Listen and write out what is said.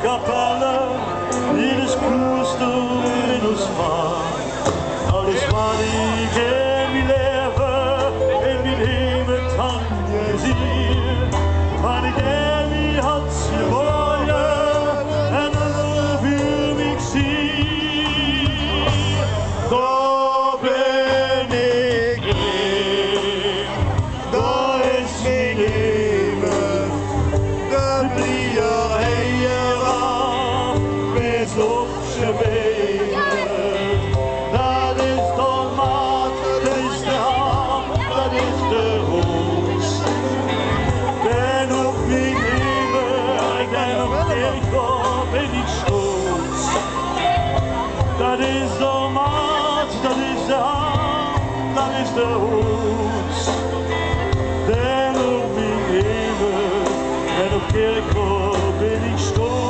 kapelle, jedes klooster in ons vaart. Alles wat ik in mijn leven, in mijn hemel tanden zie, wat ik in mijn hart geworden en over mich zie. Daar ben ik weer, daar is mijn hemel, de blier hier af, met lofje benen. Dat is de maat, dat is de hand, dat is de hoogst. Ben op mijn hemel, ik ben op Kerkhof en ik schoot. Dat is de maat, dat is de hand, dat is de hoogst. Ben op mijn hemel, en op Kerkhof ben ik schoot.